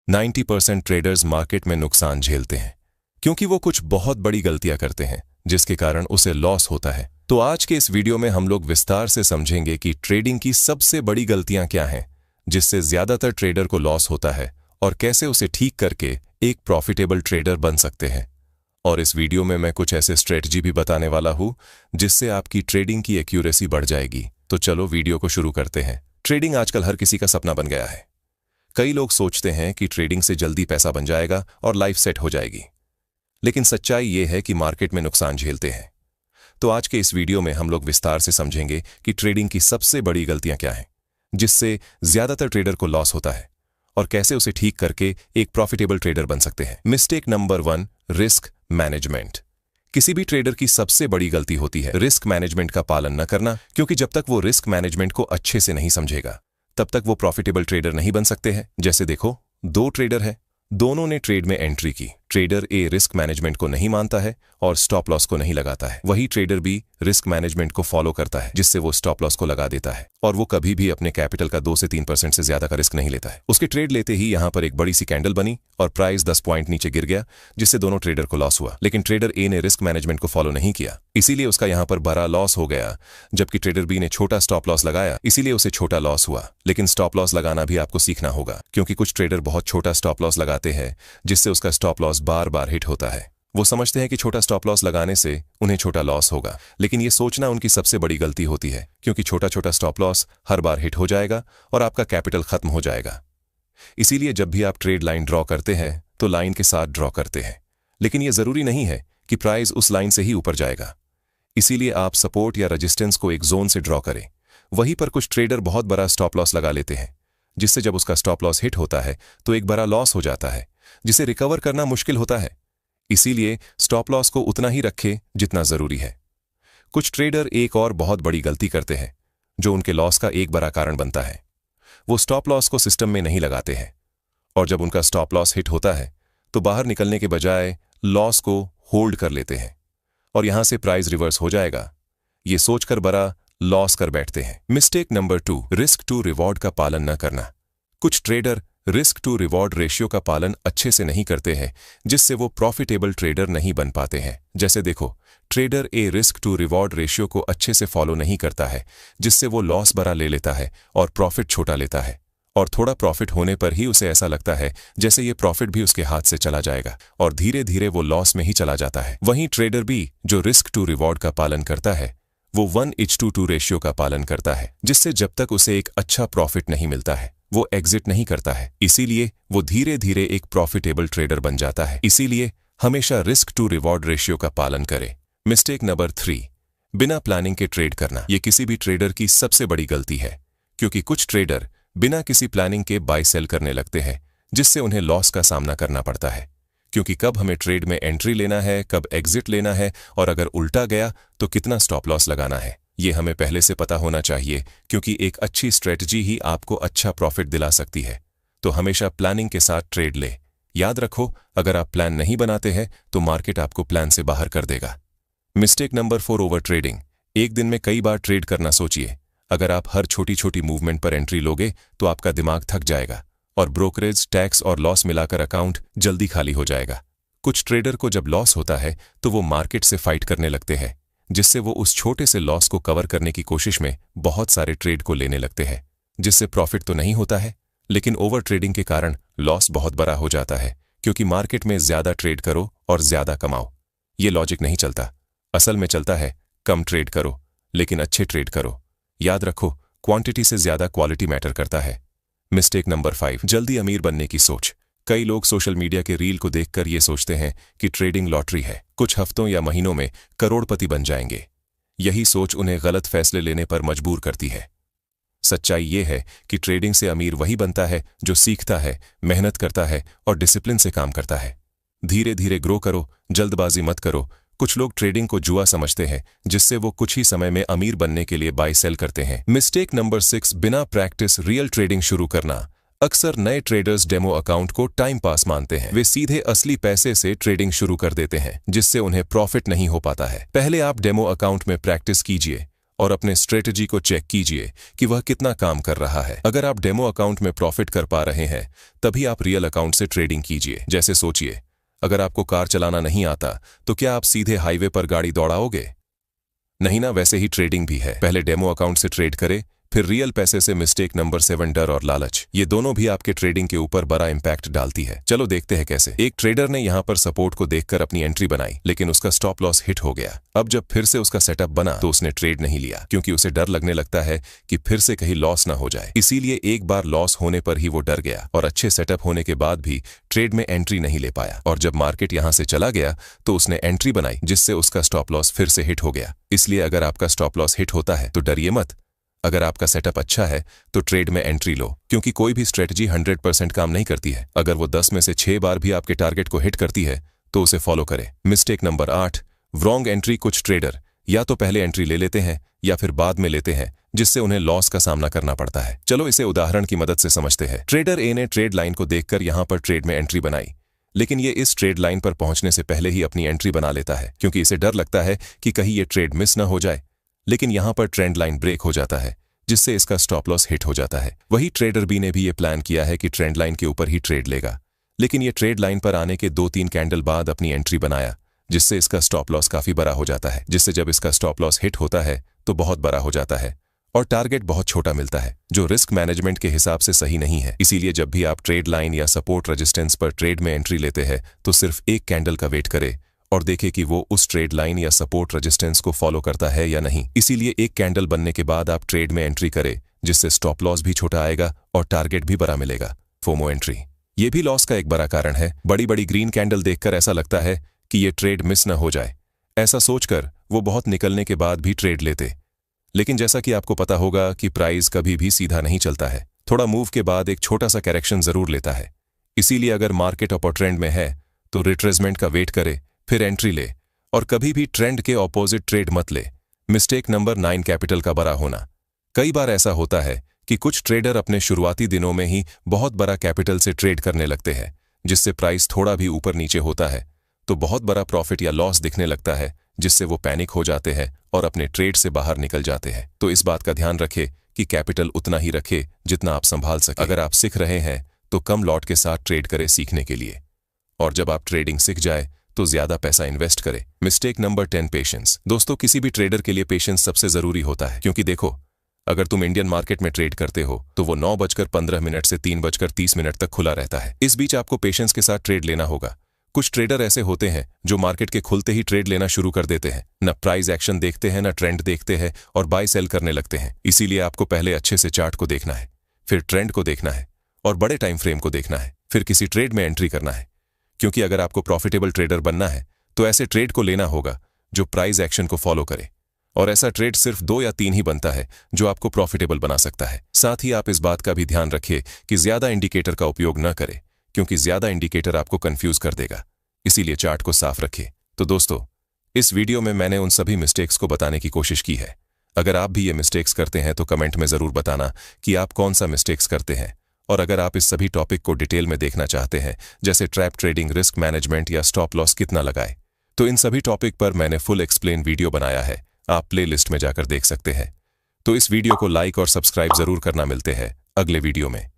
90% traders market में नुकसान झेलते हैं क्योंकि वो कुछ बहुत बड़ी गलतियां करते हैं जिसके कारण उसे लॉस होता है। तो आज के इस वीडियो में हम लोग विस्तार से समझेंगे कि ट्रेडिंग की सबसे बड़ी गलतियां क्या हैं जिससे ज्यादातर ट्रेडर को लॉस होता है और कैसे उसे ठीक करके एक प्रॉफिटेबल ट्रेडर बन सकते हैं। और इस वीडियो में मैं कुछ ऐसे स्ट्रेटजी भी बताने वाला हूं जिससे आपकी ट्रेडिंग की एक्यूरेसी बढ़ जाएगी। तो चलो वीडियो को शुरू करते हैं। ट्रेडिंग आजकल हर किसी का सपना बन गया है। कई लोग सोचते हैं कि ट्रेडिंग से जल्दी पैसा बन जाएगा और लाइफ सेट हो जाएगी, लेकिन सच्चाई ये है कि मार्केट में नुकसान झेलते हैं। तो आज के इस वीडियो में हम लोग विस्तार से समझेंगे कि ट्रेडिंग की सबसे बड़ी गलतियां क्या हैं जिससे ज्यादातर ट्रेडर को लॉस होता है और कैसे उसे ठीक करके एक प्रॉफिटेबल ट्रेडर बन सकते हैं। Mistake number 1, risk management. किसी भी ट्रेडर की सबसे बड़ी गलती होती है रिस्क मैनेजमेंट का पालन न करना, क्योंकि जब तक वो रिस्क मैनेजमेंट को अच्छे से नहीं समझेगा तब तक वो प्रॉफिटेबल ट्रेडर नहीं बन सकते हैं। जैसे देखो, 2 ट्रेडर हैं, दोनों ने ट्रेड में एंट्री की। ट्रेडर ए रिस्क मैनेजमेंट को नहीं मानता है और स्टॉप लॉस को नहीं लगाता है। वही ट्रेडर बी रिस्क मैनेजमेंट को फॉलो करता है जिससे वो स्टॉप लॉस को लगा देता है और वो कभी भी अपने कैपिटल का 2 से 3% से ज्यादा का रिस्क नहीं लेता है। उसके ट्रेड लेते ही यहां पर एक बड़ी सी कैंडल बनी और प्राइस 10 पॉइंट नीचे गिर गया जिससे दोनों ट्रेडर को लॉस हुआ। लेकिन ट्रेडर ए ने रिस्क मैनेजमेंट को फॉलो नहीं किया, इसीलिए उसका यहां पर बड़ा लॉस हो गया। जबकि ट्रेडर बी ने छोटा स्टॉप लॉस लगाया, इसीलिए उसे छोटा लॉस हुआ। लेकिन स्टॉप लॉस लगाना भी आपको सीखना होगा, क्योंकि कुछ ट्रेडर बहुत छोटा स्टॉप लॉस लगाते हैं जिससे उसका स्टॉप लॉस बार बार हिट होता है। वो समझते हैं कि छोटा स्टॉप लॉस लगाने से उन्हें छोटा लॉस होगा, लेकिन ये सोचना उनकी सबसे बड़ी गलती होती है, क्योंकि छोटा छोटा स्टॉप लॉस हर बार हिट हो जाएगा और आपका कैपिटल खत्म हो जाएगा। इसीलिए जब भी आप ट्रेड लाइन ड्रॉ करते हैं तो लाइन के साथ ड्रॉ करते हैं, लेकिन यह जरूरी नहीं है कि प्राइस उस लाइन से ही ऊपर जाएगा। इसीलिए आप सपोर्ट या रेजिस्टेंस को एक जोन से ड्रॉ करें। वहीं पर कुछ ट्रेडर बहुत बड़ा स्टॉप लॉस लगा लेते हैं, जिससे जब उसका स्टॉप लॉस हिट होता है तो एक बड़ा लॉस हो जाता है जिसे रिकवर करना मुश्किल होता है। इसीलिए स्टॉप लॉस को उतना ही रखें जितना जरूरी है। कुछ ट्रेडर एक और बहुत बड़ी गलती करते हैं जो उनके लॉस का एक बड़ा कारण बनता है। वो स्टॉप लॉस को सिस्टम में नहीं लगाते हैं और जब उनका स्टॉप लॉस हिट होता है तो बाहर निकलने के बजाय लॉस को होल्ड कर लेते हैं और यहां से प्राइस रिवर्स हो जाएगा, ये सोचकर बड़ा लॉस कर बैठते हैं। Mistake number 2, risk to reward का पालन न करना। कुछ trader risk to reward ratio का पालन अच्छे से नहीं करते हैं जिससे वो प्रॉफिटेबल ट्रेडर नहीं बन पाते हैं। जैसे देखो, trader A risk to reward ratio को अच्छे से फॉलो नहीं करता है जिससे वो लॉस बड़ा ले लेता है और प्रॉफिट छोटा लेता है, और थोड़ा प्रॉफिट होने पर ही उसे ऐसा लगता है जैसे ये प्रॉफिट भी उसके हाथ से चला जाएगा और धीरे धीरे वो लॉस में ही चला जाता है। वहीं ट्रेडर बी जो रिस्क टू रिवॉर्ड का पालन करता है वो 1:2 रेशियो का पालन करता है, जिससे जब तक उसे एक अच्छा प्रॉफिट नहीं मिलता है वो एग्जिट नहीं करता है। इसीलिए वो धीरे धीरे एक प्रॉफिटेबल ट्रेडर बन जाता है। इसीलिए हमेशा रिस्क टू रिवॉर्ड रेशियो का पालन करें। मिस्टेक नंबर 3, बिना प्लानिंग के ट्रेड करना। ये किसी भी ट्रेडर की सबसे बड़ी गलती है, क्योंकि कुछ ट्रेडर बिना किसी प्लानिंग के बाय सेल करने लगते हैं जिससे उन्हें लॉस का सामना करना पड़ता है, क्योंकि कब हमें ट्रेड में एंट्री लेना है, कब एग्जिट लेना है और अगर उल्टा गया तो कितना स्टॉप लॉस लगाना है, ये हमें पहले से पता होना चाहिए, क्योंकि एक अच्छी स्ट्रेटजी ही आपको अच्छा प्रॉफिट दिला सकती है। तो हमेशा प्लानिंग के साथ ट्रेड ले। याद रखो, अगर आप प्लान नहीं बनाते हैं तो मार्केट आपको प्लान से बाहर कर देगा। Mistake number 4, over trading. एक दिन में कई बार ट्रेड करना सोचिए। अगर आप हर छोटी छोटी मूवमेंट पर एंट्री लोगे तो आपका दिमाग थक जाएगा और ब्रोकरेज, टैक्स और लॉस मिलाकर अकाउंट जल्दी खाली हो जाएगा। कुछ ट्रेडर को जब लॉस होता है तो वो मार्केट से फाइट करने लगते हैं, जिससे वो उस छोटे से लॉस को कवर करने की कोशिश में बहुत सारे ट्रेड को लेने लगते हैं, जिससे प्रॉफिट तो नहीं होता है, लेकिन ओवर ट्रेडिंग के कारण लॉस बहुत बड़ा हो जाता है, क्योंकि मार्केट में ज्यादा ट्रेड करो और ज्यादा कमाओ। ये लॉजिक नहीं चलता। असल में चलता है कम ट्रेड करो लेकिन अच्छे ट्रेड करो। याद रखो, क्वांटिटी से ज्यादा क्वालिटी मैटर करता है। मिस्टेक नंबर 5, जल्दी अमीर बनने की सोच। कई लोग सोशल मीडिया के रील को देखकर ये सोचते हैं कि ट्रेडिंग लॉटरी है, कुछ हफ्तों या महीनों में करोड़पति बन जाएंगे। यही सोच उन्हें गलत फैसले लेने पर मजबूर करती है। सच्चाई ये है कि ट्रेडिंग से अमीर वही बनता है जो सीखता है, मेहनत करता है और डिसिप्लिन से काम करता है। धीरे धीरे ग्रो करो, जल्दबाजी मत करो। कुछ लोग ट्रेडिंग को जुआ समझते हैं, जिससे वो कुछ ही समय में अमीर बनने के लिए बाय सेल करते हैं। मिस्टेक नंबर 6, बिना प्रैक्टिस रियल ट्रेडिंग शुरू करना। अक्सर नए ट्रेडर्स डेमो अकाउंट को टाइम पास मानते हैं। वे सीधे असली पैसे से ट्रेडिंग शुरू कर देते हैं, जिससे उन्हें प्रॉफिट नहीं हो पाता है। पहले आप डेमो अकाउंट में प्रैक्टिस कीजिए और अपने स्ट्रेटजी को चेक कीजिए कि वह कितना काम कर रहा है। अगर आप डेमो अकाउंट में प्रॉफिट कर पा रहे हैं तभी आप रियल अकाउंट से ट्रेडिंग कीजिए। जैसे सोचिए, अगर आपको कार चलाना नहीं आता तो क्या आप सीधे हाईवे पर गाड़ी दौड़ाओगे? नहीं ना। वैसे ही ट्रेडिंग भी है, पहले डेमो अकाउंट से ट्रेड करें, फिर रियल पैसे से। मिस्टेक नंबर 7, डर और लालच, ये दोनों भी आपके ट्रेडिंग के ऊपर बड़ा इंपैक्ट डालती है। चलो देखते हैं कैसे। एक ट्रेडर ने यहाँ पर सपोर्ट को देखकर अपनी एंट्री बनाई, लेकिन उसका स्टॉप लॉस हिट हो गया। अब जब फिर से उसका सेटअप बना तो उसने ट्रेड नहीं लिया, क्योंकि उसे डर लगने लगता है कि फिर से कहीं लॉस ना हो जाए। इसीलिए एक बार लॉस होने पर ही वो डर गया और अच्छे सेटअप होने के बाद भी ट्रेड में एंट्री नहीं ले पाया। और जब मार्केट यहाँ से चला गया तो उसने एंट्री बनाई, जिससे उसका स्टॉप लॉस फिर से हिट हो गया। इसलिए अगर आपका स्टॉप लॉस हिट होता है तो डरिए मत। अगर आपका सेटअप अच्छा है तो ट्रेड में एंट्री लो, क्योंकि कोई भी स्ट्रेटजी 100% काम नहीं करती है। अगर वो 10 में से 6 बार भी आपके टारगेट को हिट करती है तो उसे फॉलो करें। Mistake number 8, wrong entry. कुछ ट्रेडर या तो पहले एंट्री ले लेते हैं या फिर बाद में लेते हैं, जिससे उन्हें लॉस का सामना करना पड़ता है। चलो इसे उदाहरण की मदद से समझते हैं। ट्रेडर ए ने ट्रेड लाइन को देखकर यहाँ पर ट्रेड में एंट्री बनाई, लेकिन ये इस ट्रेड लाइन पर पहुंचने से पहले ही अपनी एंट्री बना लेता है, क्योंकि इसे डर लगता है कि कहीं ये ट्रेड मिस न हो जाए। लेकिन यहाँ पर ट्रेंड लाइन ब्रेक हो जाता है, जिससे इसका स्टॉप लॉस हिट हो जाता है। वही ट्रेडर बी ने भी ये प्लान किया है कि ट्रेंड लाइन के ऊपर ही ट्रेड लेगा, लेकिन ये ट्रेड लाइन पर आने के 2-3 कैंडल बाद अपनी एंट्री बनाया, जिससे इसका स्टॉप लॉस काफी बड़ा हो जाता है। जिससे जब इसका स्टॉप लॉस हिट होता है तो बहुत बड़ा हो जाता है और टारगेट बहुत छोटा मिलता है, जो रिस्क मैनेजमेंट के हिसाब से सही नहीं है। इसीलिए जब भी आप ट्रेड लाइन या सपोर्ट रेजिस्टेंस पर ट्रेड में एंट्री लेते हैं तो सिर्फ एक कैंडल का वेट करें और देखें कि वो उस ट्रेड लाइन या सपोर्ट रेजिस्टेंस को फॉलो करता है या नहीं। इसीलिए एक कैंडल बनने के बाद आप ट्रेड में एंट्री करें, जिससे स्टॉप लॉस भी छोटा आएगा और टारगेट भी बड़ा मिलेगा। फोमो एंट्री, ये भी लॉस का एक बड़ा कारण है। बड़ी बड़ी ग्रीन कैंडल देखकर ऐसा लगता है कि ये ट्रेड मिस न हो जाए, ऐसा सोचकर वो बहुत निकलने के बाद भी ट्रेड लेते। लेकिन जैसा कि आपको पता होगा कि प्राइस कभी भी सीधा नहीं चलता है, थोड़ा मूव के बाद एक छोटा सा करेक्शन जरूर लेता है। इसीलिए अगर मार्केट अपर ट्रेंड में है तो रिट्रेसमेंट का वेट करे, फिर एंट्री ले, और कभी भी ट्रेंड के ऑपोजिट ट्रेड मत ले। मिस्टेक नंबर 9, कैपिटल का बड़ा होना। कई बार ऐसा होता है कि कुछ ट्रेडर अपने शुरुआती दिनों में ही बहुत बड़ा कैपिटल से ट्रेड करने लगते हैं, जिससे प्राइस थोड़ा भी ऊपर नीचे होता है तो बहुत बड़ा प्रॉफिट या लॉस दिखने लगता है, जिससे वो पैनिक हो जाते हैं और अपने ट्रेड से बाहर निकल जाते हैं। तो इस बात का ध्यान रखें कि कैपिटल उतना ही रखें जितना आप संभाल सकें। अगर आप सीख रहे हैं तो कम लॉट के साथ ट्रेड करें सीखने के लिए, और जब आप ट्रेडिंग सीख जाए तो ज्यादा पैसा इन्वेस्ट करें। Mistake number 10, patience. दोस्तों, किसी भी ट्रेडर के लिए पेशेंस सबसे जरूरी होता है, क्योंकि देखो, अगर तुम इंडियन मार्केट में ट्रेड करते हो तो वो 9:15 से 3:30 तक खुला रहता है। इस बीच आपको पेशेंस के साथ ट्रेड लेना होगा। कुछ ट्रेडर ऐसे होते हैं जो मार्केट के खुलते ही ट्रेड लेना शुरू कर देते हैं, न प्राइस एक्शन देखते हैं न ट्रेंड देखते हैं, और बाय सेल करने लगते हैं। इसीलिए आपको पहले अच्छे से चार्ट को देखना है, फिर ट्रेंड को देखना है और बड़े टाइम फ्रेम को देखना है, फिर किसी ट्रेड में एंट्री करना है। क्योंकि अगर आपको प्रॉफिटेबल ट्रेडर बनना है तो ऐसे ट्रेड को लेना होगा जो प्राइस एक्शन को फॉलो करे, और ऐसा ट्रेड सिर्फ 2 या 3 ही बनता है जो आपको प्रॉफिटेबल बना सकता है। साथ ही आप इस बात का भी ध्यान रखिए कि ज्यादा इंडिकेटर का उपयोग न करें, क्योंकि ज्यादा इंडिकेटर आपको कंफ्यूज कर देगा। इसीलिए चार्ट को साफ रखिए। तो दोस्तों, इस वीडियो में मैंने उन सभी मिस्टेक्स को बताने की कोशिश की है। अगर आप भी ये मिस्टेक्स करते हैं तो कमेंट में जरूर बताना कि आप कौन सा मिस्टेक्स करते हैं। और अगर आप इस सभी टॉपिक को डिटेल में देखना चाहते हैं, जैसे ट्रैप ट्रेडिंग, रिस्क मैनेजमेंट या स्टॉप लॉस कितना लगाए, तो इन सभी टॉपिक पर मैंने फुल एक्सप्लेन वीडियो बनाया है, आप प्लेलिस्ट में जाकर देख सकते हैं। तो इस वीडियो को लाइक और सब्सक्राइब जरूर करना। मिलते हैं अगले वीडियो में।